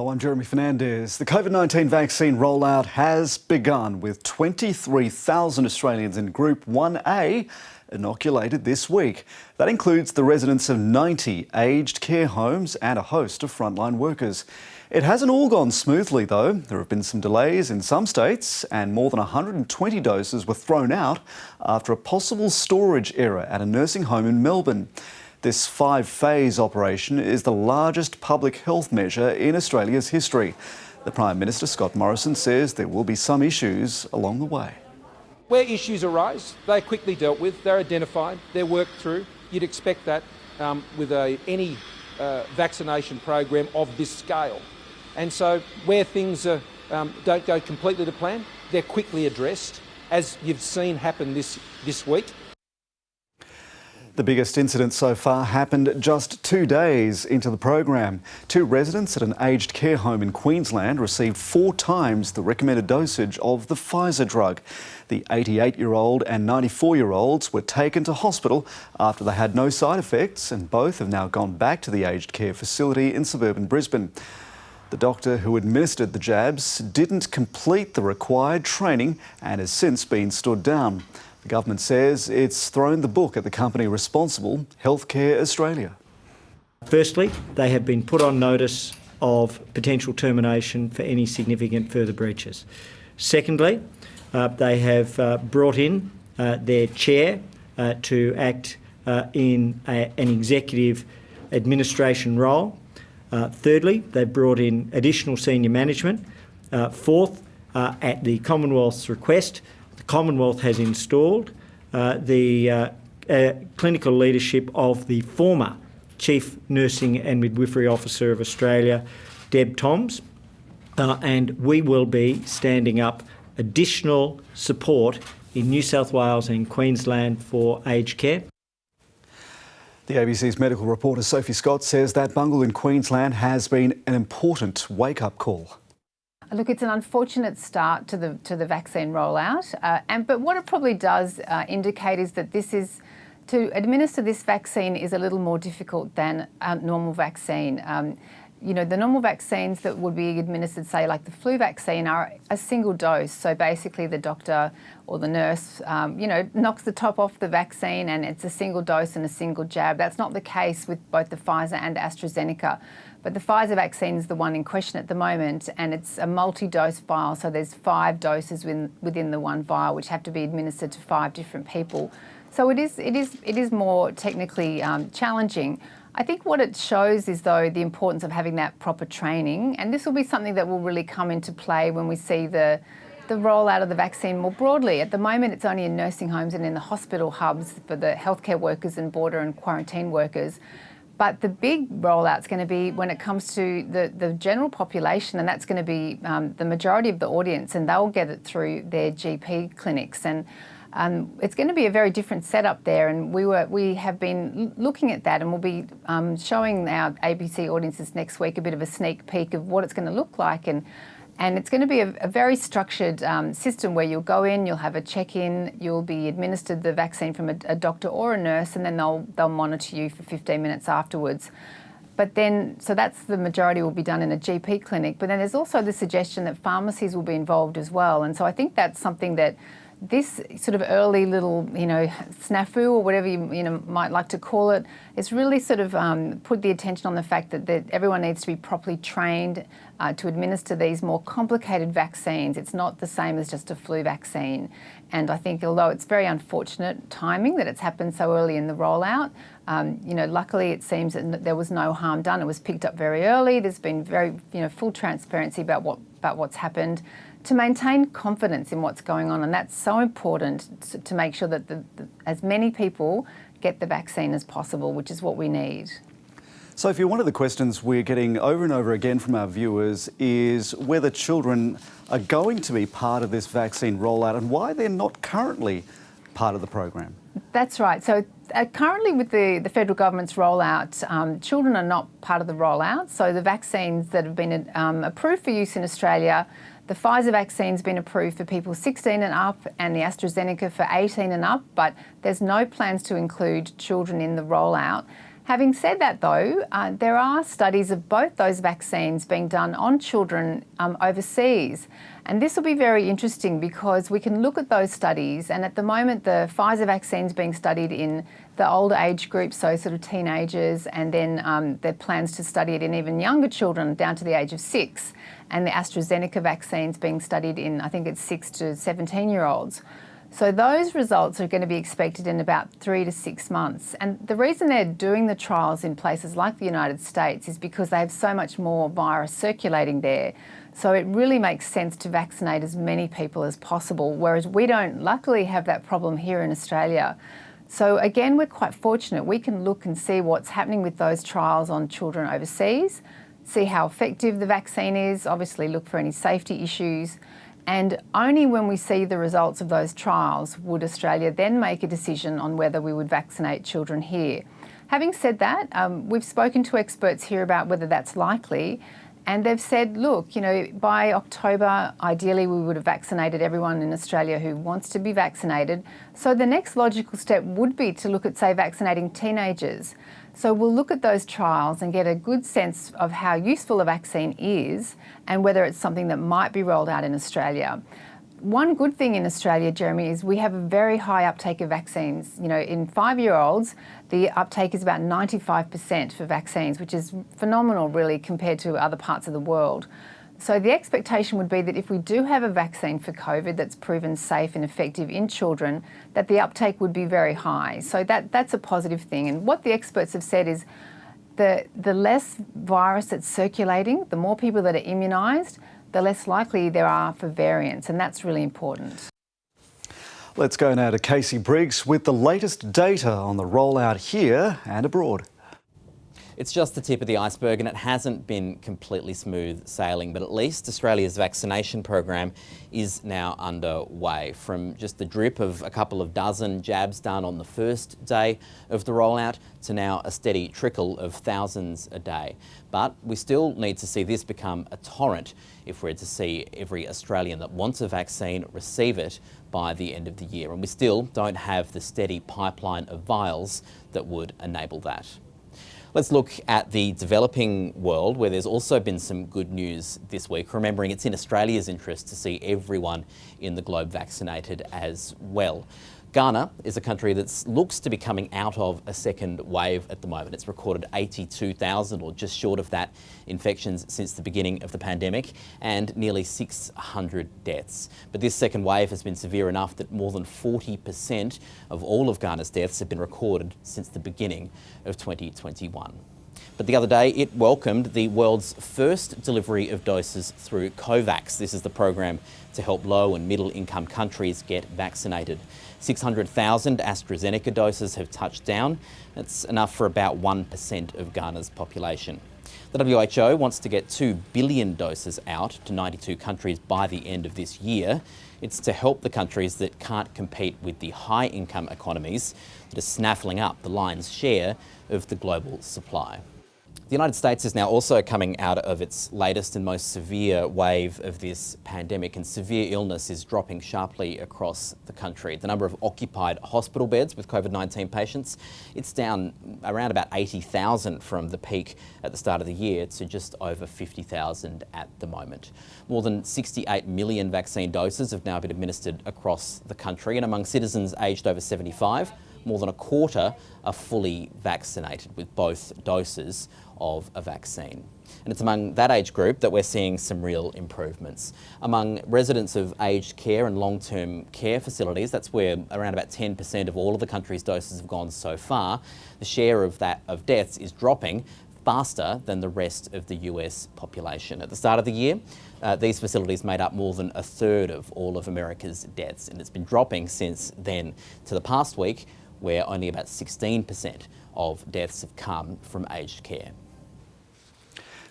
Hello, I'm Jeremy Fernandez. The COVID-19 vaccine rollout has begun with 23,000 Australians in Group 1A inoculated this week. That includes the residents of 90 aged care homes and a host of frontline workers. It hasn't all gone smoothly though. There have been some delays in some states and more than 120 doses were thrown out after a possible storage error at a nursing home in Melbourne. This 5-phase operation is the largest public health measure in Australia's history. The Prime Minister, Scott Morrison, says there will be some issues along the way. Where issues arise, they're quickly dealt with, they're identified, they're worked through. You'd expect that with any vaccination program of this scale. And so where things don't go completely to plan, they're quickly addressed, as you've seen happen this week. The biggest incident so far happened just 2 days into the program. 2 residents at an aged care home in Queensland received 4 times the recommended dosage of the Pfizer drug. The 88-year-old and 94-year-olds were taken to hospital after they had no side effects, and both have now gone back to the aged care facility in suburban Brisbane. The doctor who administered the jabs didn't complete the required training and has since been stood down. The government says it's thrown the book at the company responsible, Healthcare Australia. Firstly, they have been put on notice of potential termination for any significant further breaches. Secondly, they have brought in their chair to act in an executive administration role. Thirdly, they've brought in additional senior management. Fourth, at the Commonwealth's request, the Commonwealth has installed the clinical leadership of the former Chief Nursing and Midwifery Officer of Australia, Deb Toms, and we will be standing up additional support in New South Wales and Queensland for aged care. The ABC's medical reporter Sophie Scott says that bungle in Queensland has been an important wake-up call. Look, it's an unfortunate start to the vaccine rollout, but what it probably does indicate is that to administer this vaccine is a little more difficult than a normal vaccine. You know, the normal vaccines that would be administered, say like the flu vaccine, are a single dose. So basically the doctor or the nurse, knocks the top off the vaccine and it's a single dose and a single jab. That's not the case with both the Pfizer and AstraZeneca. But the Pfizer vaccine is the one in question at the moment, and it's a multi-dose vial. So there's 5 doses within the one vial, which have to be administered to 5 different people. So it is more technically challenging. I think what it shows is, though, the importance of having that proper training, and this will be something that will really come into play when we see the rollout of the vaccine more broadly. At the moment, it's only in nursing homes and in the hospital hubs for the healthcare workers and border and quarantine workers. But the big rollout's going to be when it comes to the general population, and that's going to be the majority of the audience, and they'll get it through their GP clinics. And it's going to be a very different setup there, and we have been looking at that, and we'll be showing our ABC audiences next week a bit of a sneak peek of what it's going to look like. And it's going to be a very structured system where you'll go in, you'll have a check-in, you'll be administered the vaccine from a doctor or a nurse, and then they'll monitor you for 15 minutes afterwards. But then, so that's the majority will be done in a GP clinic. But then there's also the suggestion that pharmacies will be involved as well. And so I think that's something that this sort of early little, snafu or whatever you might like to call it, is really sort of put the attention on the fact that everyone needs to be properly trained to administer these more complicated vaccines. It's not the same as just a flu vaccine. And I think although it's very unfortunate timing that it's happened so early in the rollout, luckily it seems that there was no harm done. It was picked up very early. There's been very, full transparency about what's happened, to maintain confidence in what's going on, and that's so important to make sure that as many people get the vaccine as possible, which is what we need. Sophie, one of the questions we're getting over and over again from our viewers is whether children are going to be part of this vaccine rollout and why they're not currently part of the program. That's right. So currently with the federal government's rollout, children are not part of the rollout. So the vaccines that have been approved for use in Australia, the Pfizer vaccine's been approved for people 16 and up and the AstraZeneca for 18 and up, but there's no plans to include children in the rollout. Having said that though, there are studies of both those vaccines being done on children overseas. And this will be very interesting because we can look at those studies, and at the moment the Pfizer vaccine is being studied in the older age group, so sort of teenagers, and then there are plans to study it in even younger children down to the age of 6. And the AstraZeneca vaccine is being studied in, I think it's 6 to 17-year-olds. So those results are going to be expected in about 3 to 6 months. And the reason they're doing the trials in places like the United States is because they have so much more virus circulating there. So it really makes sense to vaccinate as many people as possible, whereas we don't luckily have that problem here in Australia. So again, we're quite fortunate. We can look and see what's happening with those trials on children overseas, see how effective the vaccine is, obviously look for any safety issues. And only when we see the results of those trials would Australia then make a decision on whether we would vaccinate children here. Having said that, we've spoken to experts here about whether that's likely, and they've said, look, you know, by October, ideally we would have vaccinated everyone in Australia who wants to be vaccinated. So the next logical step would be to look at, say, vaccinating teenagers. So we'll look at those trials and get a good sense of how useful a vaccine is and whether it's something that might be rolled out in Australia. One good thing in Australia, Jeremy, is we have a very high uptake of vaccines. You know, in 5-year-olds, the uptake is about 95% for vaccines, which is phenomenal, really, compared to other parts of the world. So the expectation would be that if we do have a vaccine for COVID that's proven safe and effective in children, that the uptake would be very high. So that's a positive thing. And what the experts have said is the less virus that's circulating, the more people that are immunised, the less likely there are for variants, and that's really important. Let's go now to Casey Briggs with the latest data on the rollout here and abroad. It's just the tip of the iceberg, and it hasn't been completely smooth sailing, but at least Australia's vaccination program is now underway. From just the drip of a couple of dozen jabs done on the first day of the rollout to now a steady trickle of thousands a day. But we still need to see this become a torrent if we're to see every Australian that wants a vaccine receive it by the end of the year. And we still don't have the steady pipeline of vials that would enable that. Let's look at the developing world, where there's also been some good news this week, remembering it's in Australia's interest to see everyone in the globe vaccinated as well. Ghana is a country that looks to be coming out of a second wave at the moment. It's recorded 82,000, or just short of that, infections since the beginning of the pandemic, and nearly 600 deaths. But this second wave has been severe enough that more than 40% of all of Ghana's deaths have been recorded since the beginning of 2021. But the other day, it welcomed the world's first delivery of doses through COVAX. This is the program to help low and middle income countries get vaccinated. 600,000 AstraZeneca doses have touched down. That's enough for about 1% of Ghana's population. The WHO wants to get 2 billion doses out to 92 countries by the end of this year. It's to help the countries that can't compete with the high-income economies that are snaffling up the lion's share of the global supply. The United States is now also coming out of its latest and most severe wave of this pandemic, and severe illness is dropping sharply across the country. The number of occupied hospital beds with COVID-19 patients, it's down around about 80,000 from the peak at the start of the year to just over 50,000 at the moment. More than 68 million vaccine doses have now been administered across the country, and among citizens aged over 75, more than a quarter are fully vaccinated with both doses of a vaccine. And it's among that age group that we're seeing some real improvements. Among residents of aged care and long-term care facilities, that's where around about 10% of all of the country's doses have gone so far, the share of deaths is dropping faster than the rest of the US population. At the start of the year, these facilities made up more than a third of all of America's deaths, and it's been dropping since then to the past week, where only about 16% of deaths have come from aged care.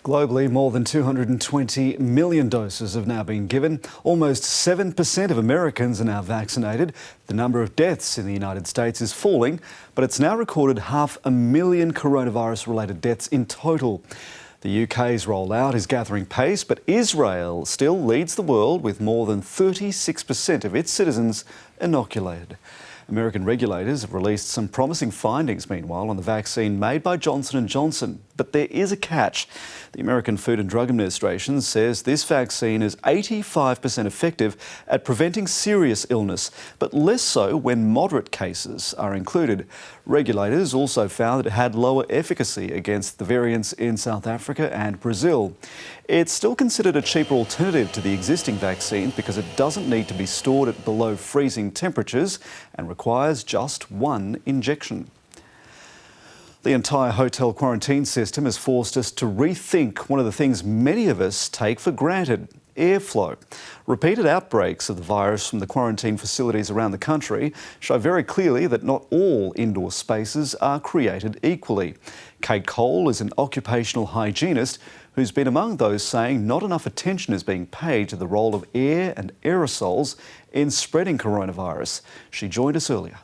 Globally, more than 220 million doses have now been given. Almost 7% of Americans are now vaccinated. The number of deaths in the United States is falling, but it's now recorded 500,000 coronavirus-related deaths in total. The UK's rollout is gathering pace, but Israel still leads the world with more than 36% of its citizens inoculated. American regulators have released some promising findings, meanwhile, on the vaccine made by Johnson & Johnson. But there is a catch. The American Food and Drug Administration says this vaccine is 85% effective at preventing serious illness, but less so when moderate cases are included. Regulators also found that it had lower efficacy against the variants in South Africa and Brazil. It's still considered a cheaper alternative to the existing vaccine because it doesn't need to be stored at below freezing temperatures and requires just one injection. The entire hotel quarantine system has forced us to rethink one of the things many of us take for granted: airflow. Repeated outbreaks of the virus from the quarantine facilities around the country show very clearly that not all indoor spaces are created equally. Kate Cole is an occupational hygienist who's been among those saying not enough attention is being paid to the role of air and aerosols in spreading coronavirus. She joined us earlier.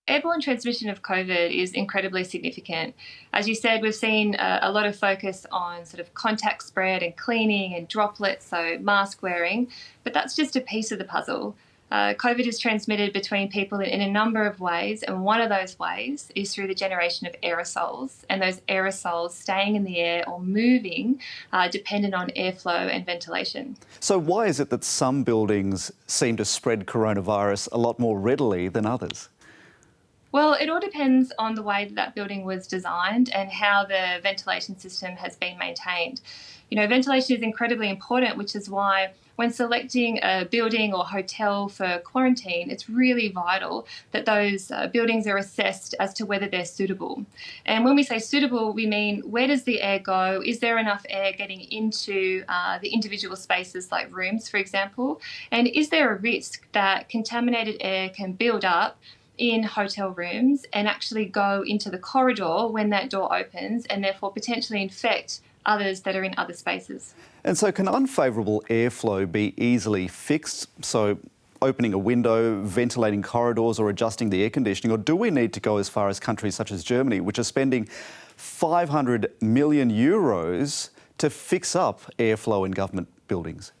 Airborne transmission of COVID is incredibly significant. As you said, we've seen a lot of focus on sort of contact spread and cleaning and droplets, so mask wearing, but that's just a piece of the puzzle. COVID is transmitted between people in a number of ways, and one of those ways is through the generation of aerosols, and those aerosols staying in the air or moving dependent on airflow and ventilation. So why is it that some buildings seem to spread coronavirus a lot more readily than others? Well, it all depends on the way that building was designed and how the ventilation system has been maintained. You know, ventilation is incredibly important, which is why when selecting a building or hotel for quarantine, it's really vital that those buildings are assessed as to whether they're suitable. And when we say suitable, we mean where does the air go? Is there enough air getting into the individual spaces like rooms, for example? And is there a risk that contaminated air can build up in hotel rooms and actually go into the corridor when that door opens and therefore potentially infect others that are in other spaces? And so can unfavourable airflow be easily fixed? So opening a window, ventilating corridors or adjusting the air conditioning? Or do we need to go as far as countries such as Germany, which are spending 500 million euros to fix up airflow in government buildings?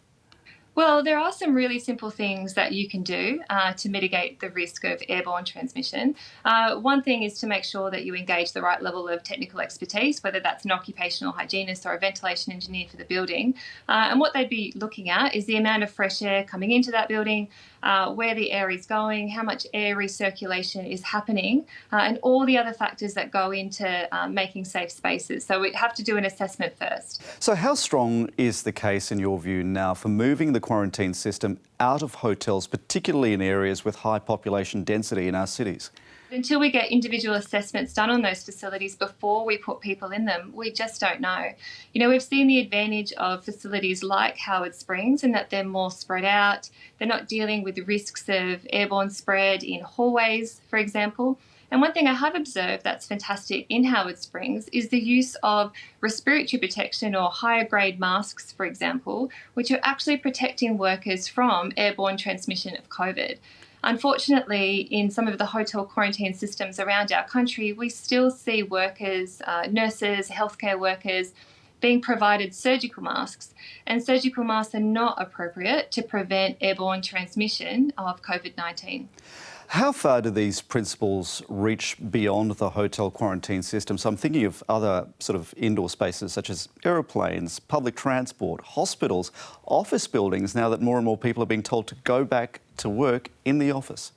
Well, there are some really simple things that you can do to mitigate the risk of airborne transmission. One thing is to make sure that you engage the right level of technical expertise, whether that's an occupational hygienist or a ventilation engineer for the building. And what they'd be looking at is the amount of fresh air coming into that building, where the air is going, how much air recirculation is happening, and all the other factors that go into making safe spaces. So we'd have to do an assessment first. So how strong is the case, in your view, now for moving the quarantine system out of hotels, particularly in areas with high population density in our cities? Until we get individual assessments done on those facilities before we put people in them, we just don't know. You know, we've seen the advantage of facilities like Howard Springs in that they're more spread out. They're not dealing with the risks of airborne spread in hallways, for example. And one thing I have observed that's fantastic in Howard Springs is the use of respiratory protection or higher grade masks, for example, which are actually protecting workers from airborne transmission of COVID. Unfortunately, in some of the hotel quarantine systems around our country, we still see workers, nurses, healthcare workers being provided surgical masks, and surgical masks are not appropriate to prevent airborne transmission of COVID-19. How far do these principles reach beyond the hotel quarantine system? So I'm thinking of other sort of indoor spaces such as aeroplanes, public transport, hospitals, office buildings, now that more and more people are being told to go back to work in the office.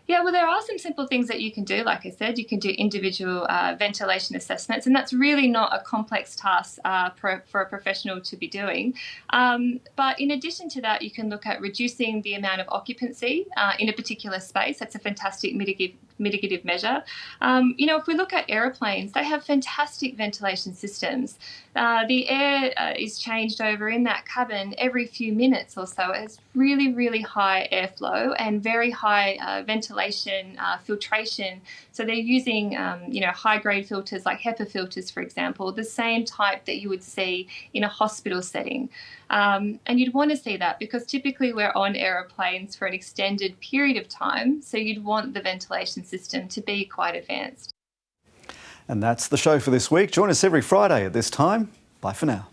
Yeah, well, there are some simple things that you can do. Like I said, you can do individual ventilation assessments, and that's really not a complex task for a professional to be doing. But in addition to that, you can look at reducing the amount of occupancy in a particular space. That's a fantastic mitigative measure. You know, if we look at aeroplanes, they have fantastic ventilation systems. The air is changed over in that cabin every few minutes or so. It has really, really high airflow and very high ventilation filtration. So they're using, you know, high-grade filters like HEPA filters, for example, the same type that you would see in a hospital setting. And you'd want to see that because typically we're on aeroplanes for an extended period of time, so you'd want the ventilation system to be quite advanced. And that's the show for this week. Join us every Friday at this time. Bye for now.